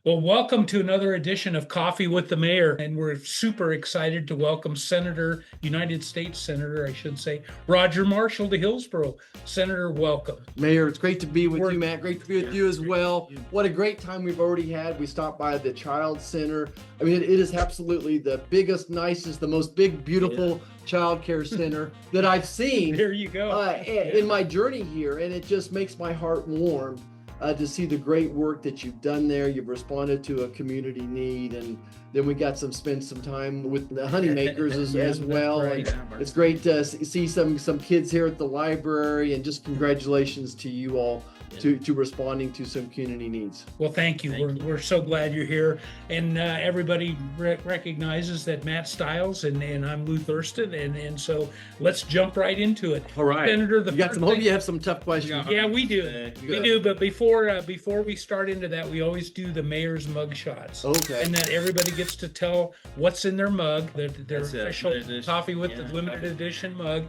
Well, welcome to another edition of Coffee with the Mayor. And we're super excited to welcome United States Senator, I should say, Roger Marshall to Hillsboro. Senator, welcome. Mayor, it's great to be with you, Matt. Great to be with you as well. What a great time we've already had. We stopped by the Child Center. I mean, it is absolutely the biggest, nicest, the most big, beautiful child care center that I've seen. There you go. In my journey here. And it just makes my heart warm to see the great work that you've done there. You've responded to a community need, and then we got spend some time with the honeymakers as well. Right. It's great to see some kids here at the library, and just congratulations to you all to responding to some community needs. Well, thank you. We're so glad you're here. And everybody recognizes that Matt Stiles and I'm Lou Thurston. And so let's jump right into it. All right. Senator, hope you have some tough questions. Yeah, we do. We do. But before we start into that, we always do the mayor's mug shots. Okay. And that everybody gets to tell what's in their mug, their official coffee with the limited edition mug.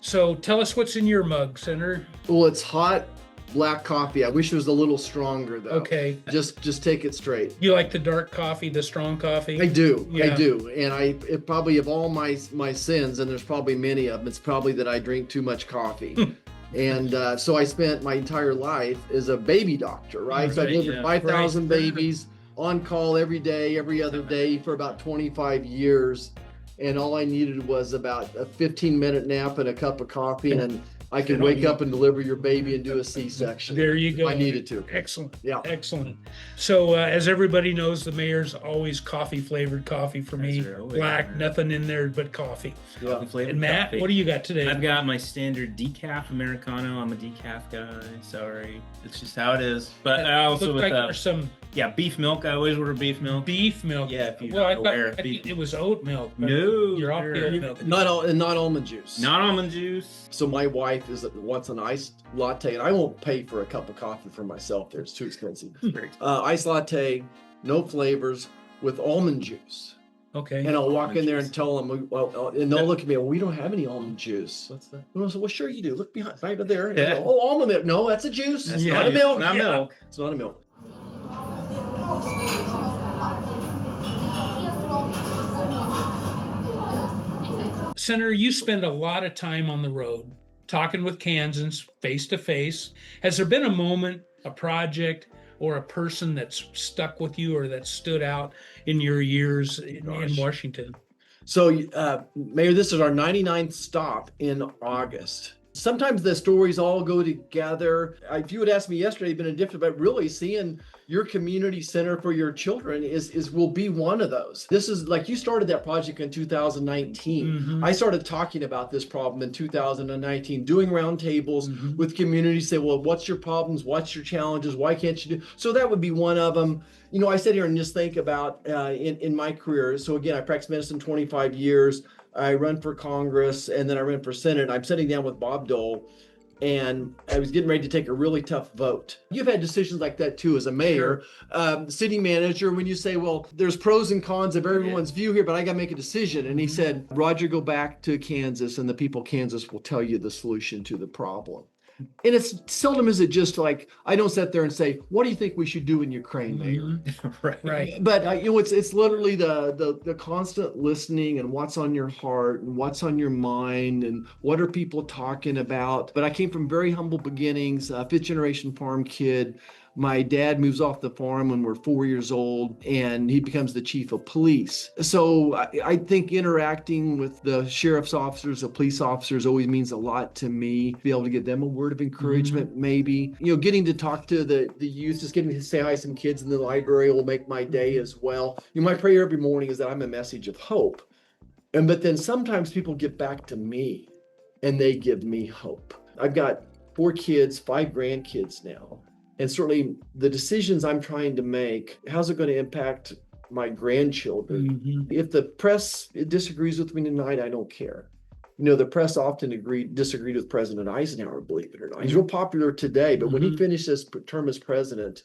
So tell us what's in your mug, Senator. Well, it's hot black coffee. I wish it was a little stronger though. Okay. Just take it straight. You like the dark coffee, the strong coffee? I do. Yeah. I do. And it probably, of all my sins, and there's probably many of them, it's probably that I drink too much coffee. And so I spent my entire life as a baby doctor, right? So I delivered 5,000 babies on call every day, every other day for about 25 years. And all I needed was about a 15-minute nap and a cup of coffee, and I could wake up and deliver your baby and do a C-section. There you go. If I needed to. Excellent. Yeah. Excellent. So as everybody knows, the mayor's always flavored coffee for me. Black, nothing in there but coffee. Yeah. And Matt, what do you got today? I've got my standard decaf Americano. I'm a decaf guy. Sorry. It's just how it is. But I also with there's some beef milk. I always order beef milk. beef milk. Yeah, if you I aware. thought it was oat milk. but No, you're off the oat milk. Not almond juice. Not almond juice. So my wife wants an iced latte, and I won't pay for a cup of coffee for myself there. It's too expensive. Iced latte, no flavors, with almond juice. Okay. And I'll walk in there and tell them, and they'll look at me, well, we don't have any almond juice. What's that? And I said, well, sure you do. Look behind, right there. Yeah. Go, oh, almond milk. No, that's a juice. It's not a milk. Not milk. It's not a milk. Senator, you spend a lot of time on the road talking with Kansans face to face. Has there been a moment, a project, or a person that's stuck with you or that stood out in your years in Washington? So, Mayor, this is our 99th stop in August. Sometimes the stories all go together. If you would ask me yesterday, it'd been a different, but really seeing your community center for your children will be one of those. This is like, you started that project in 2019. Mm-hmm. I started talking about this problem in 2019, doing roundtables with communities, say, well, what's your problems? What's your challenges? Why can't you do? So that would be one of them. You know, I sit here and just think about in my career. So again, I practiced medicine 25 years. I run for Congress, and then I ran for Senate. I'm sitting down with Bob Dole, and I was getting ready to take a really tough vote. You've had decisions like that too as a mayor, city manager, when you say, well, there's pros and cons of everyone's view here, but I got to make a decision. And he said, Roger, go back to Kansas, and the people of Kansas will tell you the solution to the problem. And it's seldom is it just like, I don't sit there and say, what do you think we should do in Ukraine, Mayor? Right. But it's literally the constant listening and what's on your heart and what's on your mind and what are people talking about. But I came from very humble beginnings, fifth generation farm kid. My dad moves off the farm when we're 4 years old, and he becomes the chief of police. So I think interacting with the sheriff's officers, the police officers always means a lot to me. Be able to give them a word of encouragement, maybe. You know, getting to talk to the youth, just getting to say hi to some kids in the library will make my day as well. You know, my prayer every morning is that I'm a message of hope. But then sometimes people get back to me and they give me hope. I've got 4 kids, 5 grandkids now. And certainly the decisions I'm trying to make, how's it going to impact my grandchildren? If the press disagrees with me tonight, I don't care. You know, the press often disagreed with President Eisenhower, believe it or not. He's real popular today, but when he finished his term as president,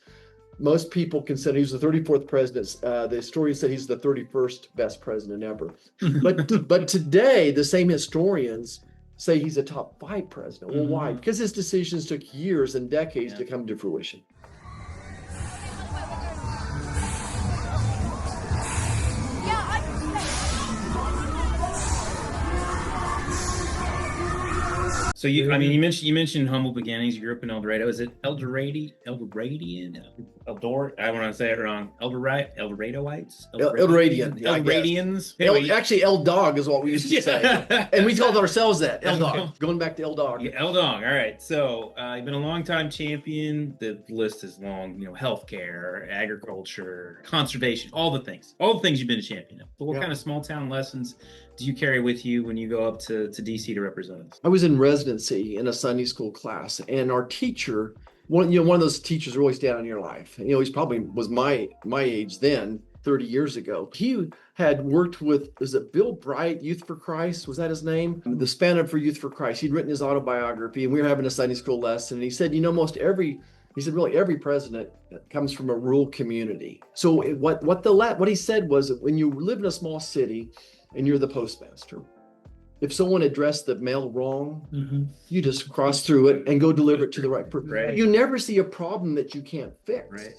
most people consider he was the 34th president. The historian said he's the 31st best president ever. But today, the same historians say he's a top 5 president. Well, why? Because his decisions took years and decades to come to fruition. So I mean, you mentioned humble beginnings. You grew up in El Dorado. Is it Eldoradian? I want to say it wrong. Eldoradoites? Elradian. Elradians? Actually, El Dog is what we used to say. And we called ourselves that. El Dog. Okay. Going back to El Dog. Yeah, El Dog. All right. So you've been a long time champion. The list is long. Healthcare, agriculture, conservation, all the things you've been a champion of. But what kind of small town lessons do you carry with you when you go up to DC to represent us? I was in residency in a Sunday school class, and our teacher, one of those teachers really stand in your life. He's probably was my age then, 30 years ago. He had worked with, is it Bill Bright, Youth for Christ? Was that his name? The Span for Youth for Christ. He'd written his autobiography, and we were having a Sunday school lesson. And he said, really every president comes from a rural community. So what he said was, when you live in a small city and you're the postmaster, if someone addressed the mail wrong, you just cross through it and go deliver it to the right person. Right. You never see a problem that you can't fix. Right.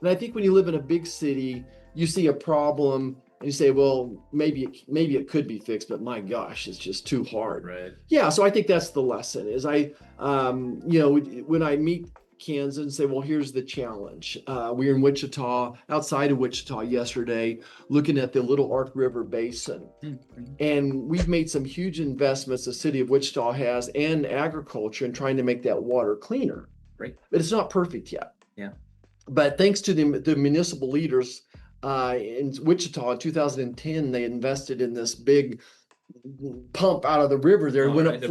And I think when you live in a big city, you see a problem and you say, well, maybe it could be fixed, but my gosh, it's just too hard. Right. Yeah. So I think that's the lesson is when I meet Kansas and say, well, here's the challenge. We were in Wichita, outside of Wichita yesterday, looking at the Little Ark River Basin. And we've made some huge investments, the city of Wichita has, and agriculture, in trying to make that water cleaner. Right. But it's not perfect yet. Yeah. But thanks to the municipal leaders in Wichita in 2010, they invested in this big pump out of the river there. When it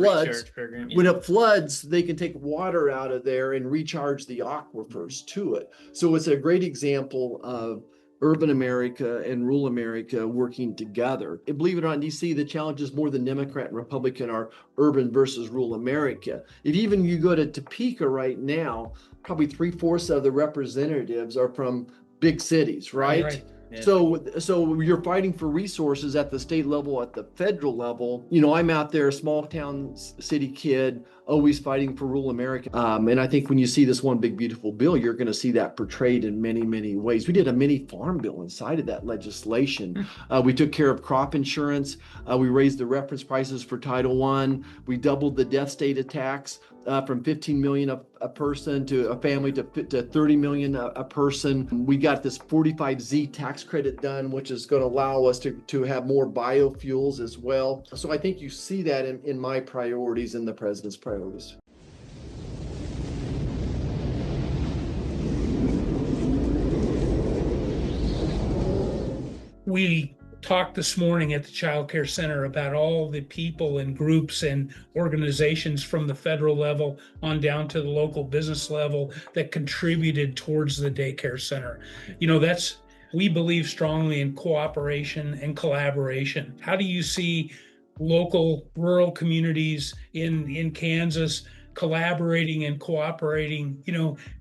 floods, they can take water out of there and recharge the aquifers to it. So it's a great example of urban America and rural America working together. And believe it or not, in DC, the challenge is more than Democrat and Republican are urban versus rural America. If even you go to Topeka right now, probably 3/4 of the representatives are from big cities, right? Yeah. So you're fighting for resources at the state level, at the federal level. I'm out there, a small town city kid, always fighting for rural America. And I think when you see this one big, beautiful bill, you're going to see that portrayed in many, many ways. We did a mini farm bill inside of that legislation. We took care of crop insurance. We raised the reference prices for Title I. We doubled the death state tax from 15 million a person to a family to 30 million a person. We got this 45Z tax credit done, which is going to allow us to have more biofuels as well. So I think you see that in my priorities and the president's priorities. We talked this morning at the Child Care Center about all the people and groups and organizations from the federal level on down to the local business level that contributed towards the daycare center. We believe strongly in cooperation and collaboration. How do you see local rural communities in Kansas collaborating and cooperating,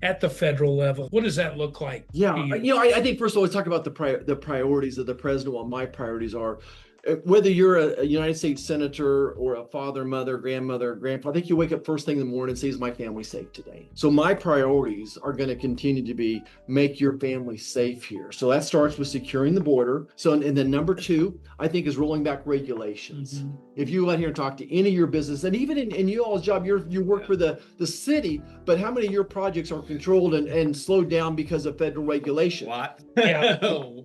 at the federal level? What does that look like? Yeah, I think first of all, let's talk about the priorities of the president. What my priorities are. Whether you're a United States senator or a father, mother, grandmother, grandpa, I think you wake up first thing in the morning and say, is my family safe today? So my priorities are going to continue to be make your family safe here. So that starts with securing the border. So, and then number two, I think, is rolling back regulations. If you go out here and talk to any of your business, and even in you all's job, you work for the city, but how many of your projects are controlled and slowed down because of federal regulation? What? Yeah.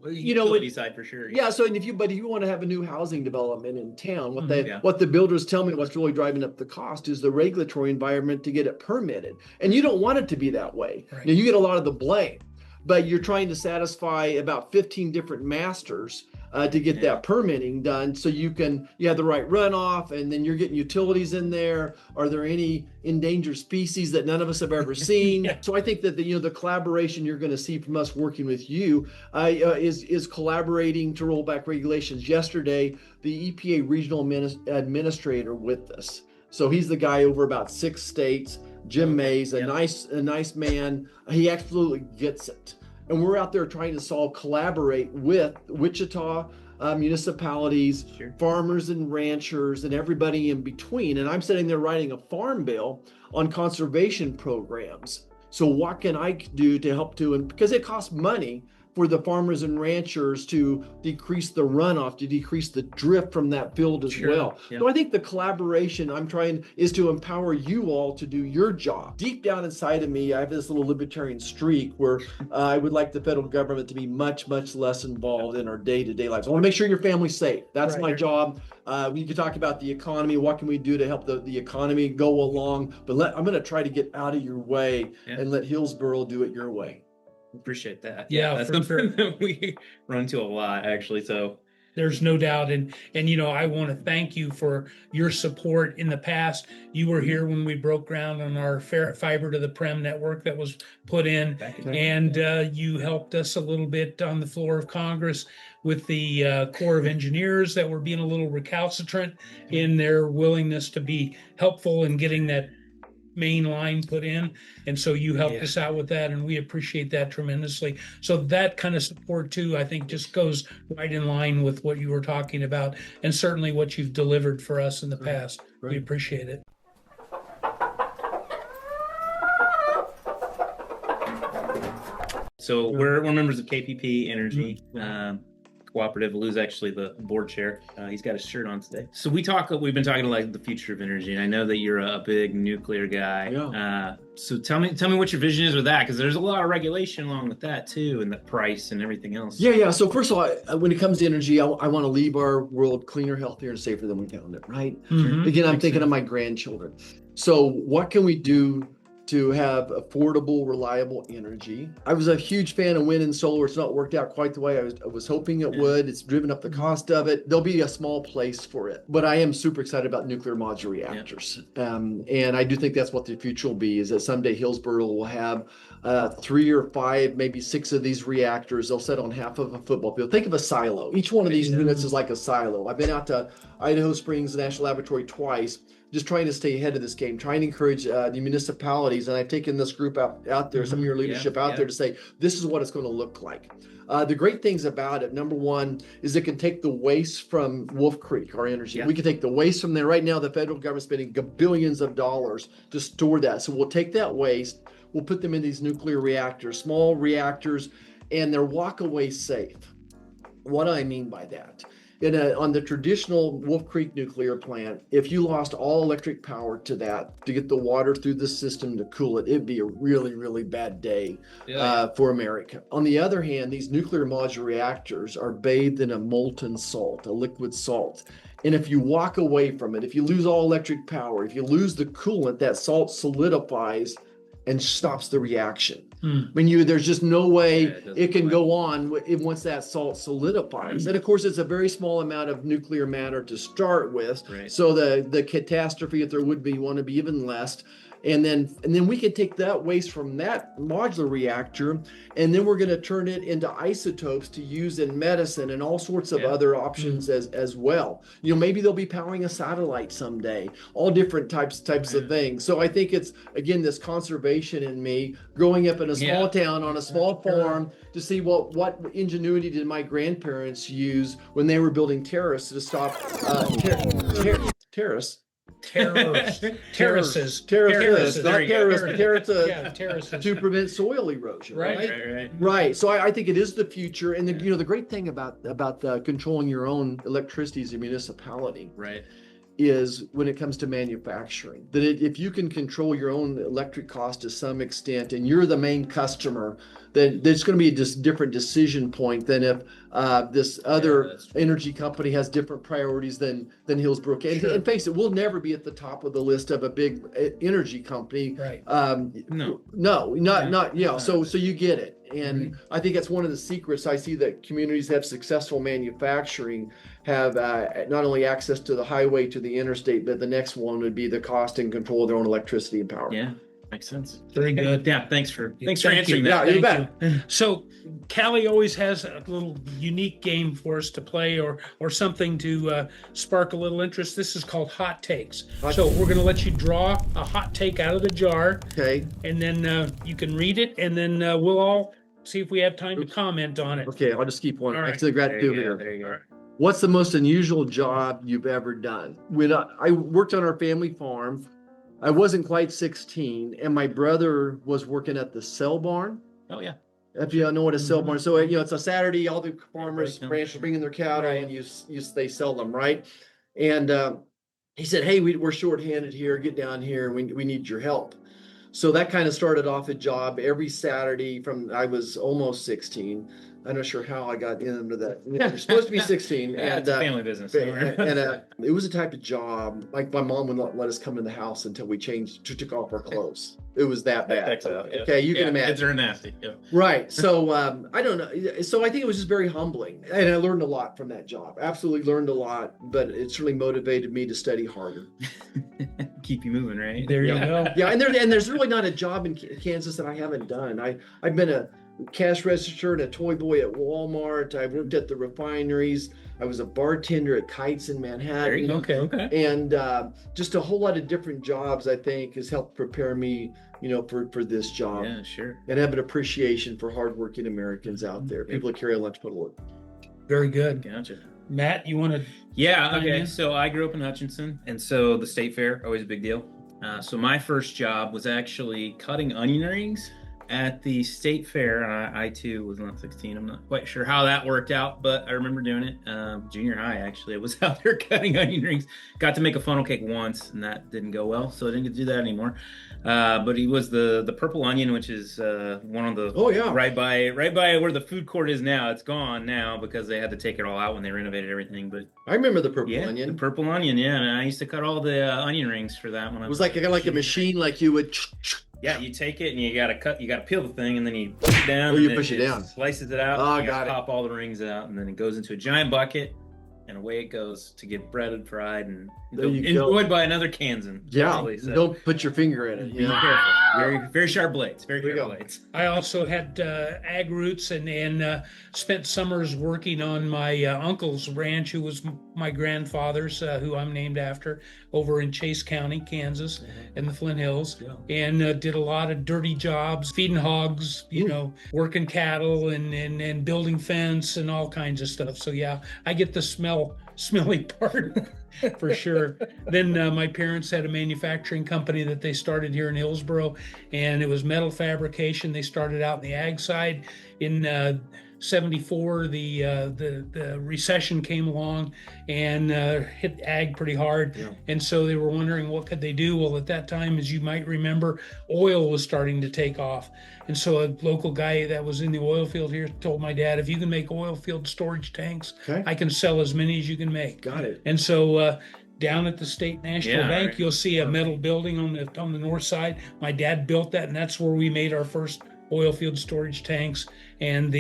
Utility side for sure. Yeah. So, if you want to have a new housing development in town, what the builders tell me, what's really driving up the cost is the regulatory environment to get it permitted. And you don't want it to be that way. Right. Now, you get a lot of the blame, but you're trying to satisfy about 15 different masters to get that permitting done, so you have the right runoff, and then you're getting utilities in there. Are there any endangered species that none of us have ever seen? So I think that the collaboration you're going to see from us working with you is collaborating to roll back regulations. Yesterday, the EPA regional administrator with us. So he's the guy over about 6 states. Jim Mays, a nice man. He absolutely gets it. And we're out there trying to collaborate with Wichita municipalities, farmers and ranchers, and everybody in between. And I'm sitting there writing a farm bill on conservation programs. So what can I do to help because it costs money for the farmers and ranchers to decrease the runoff, to decrease the drift from that field as well. Yeah. So I think the collaboration I'm trying is to empower you all to do your job. Deep down inside of me, I have this little libertarian streak where I would like the federal government to be much, much less involved in our day-to-day lives. I want to make sure your family's safe. That's my job. We could talk about the economy. What can we do to help the economy go along? But I'm going to try to get out of your way and let Hillsboro do it your way. Appreciate that. Yeah, that's for something sure. that we run into a lot, actually. So There's no doubt. And I want to thank you for your support in the past. You were here when we broke ground on our fiber to the prem network that was put in. And you helped us a little bit on the floor of Congress with the Corps of Engineers that were being a little recalcitrant in their willingness to be helpful in getting that main line put in. And so you helped us out with that, and we appreciate that tremendously. So that kind of support too, I think, just goes right in line with what you were talking about, and certainly what you've delivered for us in the past. We appreciate it. So we're members of KPP Energy Cooperative. Lou's actually the board chair. He's got his shirt on today. So we've been talking like the future of energy, and I know that you're a big nuclear guy. So tell me what your vision is with that, because there's a lot of regulation along with that too, and the price and everything else. Yeah. So first of all, when it comes to energy, I want to leave our world cleaner, healthier, and safer than we found it. Right. Again, I'm thinking of my grandchildren. So what can we do to have affordable, reliable energy? I was a huge fan of wind and solar. It's not worked out quite the way I was hoping it would. It's driven up the cost of it. There'll be a small place for it. But I am super excited about nuclear modular reactors. And I do think that's what the future will be, is that someday Hillsboro will have 3 or 5, maybe 6 of these reactors. They'll sit on half of a football field. Think of a silo. Each one of these units is like a silo. I've been out to Idaho Springs National Laboratory twice, just trying to stay ahead of this game, trying to encourage the municipalities. And I've taken this group out there, some of your leadership out there, to say, this is what it's going to look like. The great things about it, number one, is it can take the waste from Wolf Creek, our energy. We can take the waste from there. Right now, the federal government's spending billions of dollars to store that. So we'll take that waste, we'll put them in these nuclear reactors, small reactors, and they're walk-away safe. What do I mean by that? On the traditional Wolf Creek nuclear plant, if you lost all electric power to that, to get the water through the system to cool it, it'd be a really, really bad day for America. On the other hand, these nuclear modular reactors are bathed in a molten salt, a liquid salt. And if you walk away from it, if you lose all electric power, if you lose the coolant, that salt solidifies and stops the reaction. I mean, there's just no way it can go on once that salt solidifies. And of course, it's a very small amount of nuclear matter to start with. So the catastrophe, if there would be one, to be even less. And then we could take that waste from that modular reactor, and then we're going to turn it into isotopes to use in medicine and all sorts of other options as well. Maybe they'll be powering a satellite someday, all different types of things. So I think it's, again, this conservation in me, growing up in a small town on a small farm, to see what ingenuity did my grandparents use when they were building terraces to stop terraces, to prevent soil erosion. Right. So I think it is the future, and the great thing about controlling your own electricity as a municipality, is when it comes to manufacturing, that if you can control your own electric cost to some extent, and you're the main customer, then there's going to be a different decision point than if this other energy company has different priorities than Hillsboro. And face it, we'll never be at the top of the list of a big energy company. So you get it. And I think that's one of the secrets. I see that communities that have successful manufacturing have not only access to the highway, to the interstate, but the next one would be the cost and control of their own electricity and power. Makes sense. Very good. Thanks for answering that. You bet. So Callie always has a little unique game for us to play, or something to spark a little interest. This is called Hot Takes. So we're going to let you draw a hot take out of the jar. Okay. And then you can read it, and then we'll all see if we have time to comment on it. Okay, I'll just keep one. Right. Actually, gratitude here. There you go. What's the most unusual job you've ever done? When I worked on our family farm, I wasn't quite 16, and my brother was working at the cell barn. Oh, yeah. If you know what a sale barn, so it's a Saturday, all the farmers, Right. ranchers bring in their cattle Right. and they sell them, right? And he said, "Hey, we're shorthanded here. Get down here. We need your help." So that kind of started off a job every Saturday from I was almost 16. I'm not sure how I got into that. You're supposed to be 16, Yeah, it's a family business. it was a type of job like my mom would not let us come in the house until we took off our clothes. It was that bad. Checks out, yeah. Okay, you can imagine. Kids are nasty. Yeah. Right. So I don't know. So I think it was just very humbling, and I learned a lot from that job. Absolutely learned a lot, but it certainly motivated me to study harder. Keep you moving, right? There you go. Yeah, and there's really not a job in Kansas that I haven't done. I've been a cash register and a toy boy at Walmart. I worked at the refineries. I was a bartender at Kites in Manhattan. There you go. Okay. And just a whole lot of different jobs, I think, has helped prepare me, for this job. Yeah, sure. And have an appreciation for hardworking Americans out there, people that carry a lunch puddle. Very good. Gotcha. Matt, you want to? Yeah, Chime okay. in? So I grew up in Hutchinson, and so the state fair, always a big deal. So my first job was actually cutting onion rings at the state fair. I too was not 16. I'm not quite sure how that worked out, but I remember doing it. Junior high, actually. I was out there cutting onion rings. Got to make a funnel cake once, and that didn't go well, so I didn't get to do that anymore. But he was the purple onion, which is one of the right by where the food court is now. It's gone now because they had to take it all out when they renovated everything. But I remember the purple the onion. purple onion, yeah. And I used to cut all the onion rings for that one. It was like a machine, like you would. Yeah, you take it and you gotta peel the thing, and then you push it down. Oh, you and push it down. Slices it out. Oh, you got it. Pop all the rings out, and then it goes into a giant bucket, and away it goes to get breaded, fried, and There you go. enjoyed by another Kansan. Yeah, hopefully, so. don't put your finger in it. Be careful. Very, very sharp blades. Very There you sharp go. blades. I also had ag roots and spent summers working on my uncle's ranch, who was my grandfather's, who I'm named after, over in Chase County, Kansas, in the Flint Hills, and did a lot of dirty jobs, feeding hogs, working cattle and building fence and all kinds of stuff. So yeah, I get the smelly part. For sure. Then my parents had a manufacturing company that they started here in Hillsboro, and it was metal fabrication. They started out in the ag side. In 74, the recession came along and hit ag pretty hard. Yeah. And so they were wondering what could they do. Well, at that time, as you might remember, oil was starting to take off. And so a local guy that was in the oil field here told my dad, if you can make oil field storage tanks, Okay. I can sell as many as you can make. Got it. And so down at the State National Bank, right. you'll see a metal building on the north side. My dad built that, and that's where we made our first oil field storage tanks. And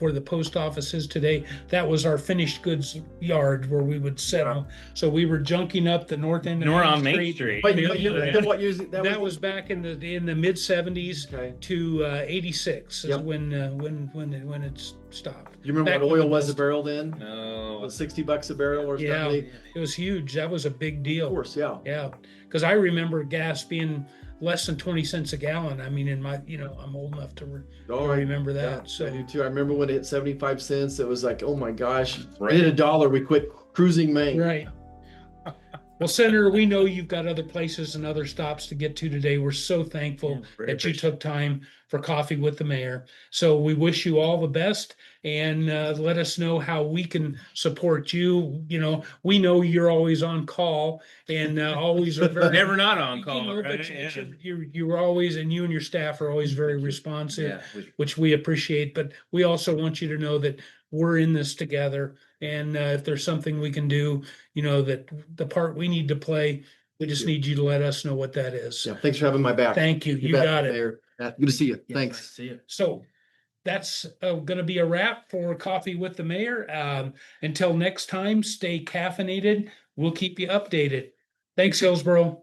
where the post office is today, that was our finished goods yard where we would set them. So we were junking up the north end of Nor on Main Street. But what years? That was back in the mid 70s Okay. to 86 is Yep. when it stopped. You remember Back what when oil it was a barrel then? No. Was $60 a barrel or Yeah, something? it was huge. That was a big deal. Of course, yeah. Yeah, because I remember gas being less than 20 cents a gallon. I mean, in my, I'm old enough to remember that. Yeah, So I do too. I remember when it hit 75 cents. It was like, oh my gosh! Right. It hit $1. We quit cruising Maine. right. Well, Senator, we know you've got other places and other stops to get to today. We're so thankful very that you appreciative. took time for coffee with the mayor. So we wish you all the best, and let us know how we can support you. We know you're always on call and always are very Never not on call. but right? Yeah. you're always, and you and your staff are always very responsive, Yeah. which we appreciate. But we also want you to know that we're in this together. And if there's something we can do, that the part we need to play, we just need you to let us know what that is. Yeah. Thanks for having my back. Thank you. You bet, got it. Mayor. Yeah, good to see you. Yeah, Thanks. nice to see you. So that's going to be a wrap for Coffee with the Mayor. Until next time, stay caffeinated. We'll keep you updated. Thanks, Hillsboro.